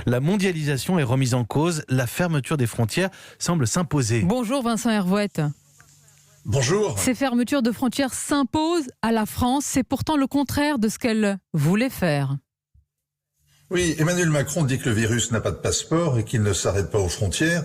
La mondialisation est remise en cause, la fermeture des frontières semble s'imposer. Bonjour Vincent Hervouette. Bonjour. Ces fermetures de frontières s'imposent à la France. C'est pourtant le contraire de ce qu'elle voulait faire. Oui, Emmanuel Macron dit que le virus n'a pas de passeport et qu'il ne s'arrête pas aux frontières.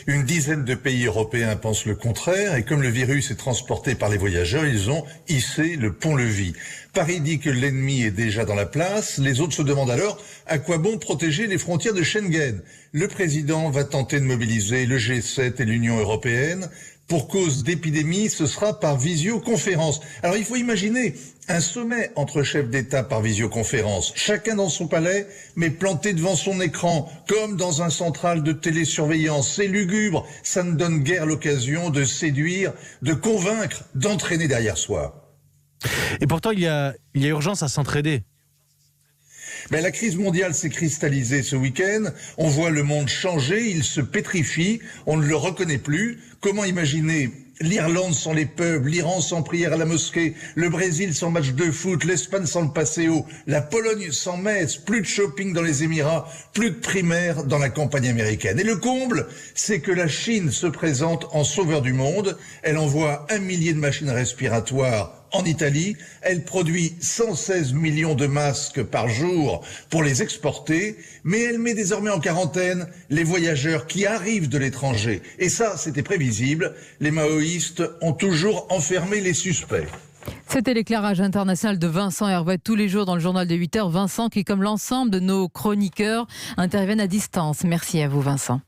Une dizaine de pays européens pensent le contraire et comme le virus est transporté par les voyageurs, ils ont hissé le pont-levis. Paris dit que l'ennemi est déjà dans la place. Les autres se demandent alors à quoi bon protéger les frontières de Schengen. Le président va tenter de mobiliser le G7 et l'Union européenne. Pour cause d'épidémie, ce sera par visioconférence. Alors il faut imaginer un sommet entre chefs d'État par visioconférence, chacun dans son palais, mais planté devant son écran, comme dans un central de télésurveillance. C'est lugubre, ça ne donne guère l'occasion de séduire, de convaincre, d'entraîner derrière soi. Et pourtant, il y a urgence à s'entraider. Mais la crise mondiale s'est cristallisée ce week-end. On voit le monde changer, il se pétrifie, on ne le reconnaît plus. Comment imaginer l'Irlande sans les pubs, l'Iran sans prière à la mosquée, le Brésil sans match de foot, l'Espagne sans le Paseo, la Pologne sans messe, plus de shopping dans les Émirats, plus de primaires dans la campagne américaine. Et le comble, c'est que la Chine se présente en sauveur du monde. Elle envoie 1 millier de machines respiratoires en Italie. Elle produit 116 millions de masques par jour pour les exporter, mais elle met désormais en quarantaine les voyageurs qui arrivent de l'étranger. Et ça, c'était prévisible. Les maoïstes ont toujours enfermé les suspects. C'était l'éclairage international de Vincent Hervouette tous les jours dans le journal de 8h. Vincent qui, comme l'ensemble de nos chroniqueurs, interviennent à distance. Merci à vous Vincent.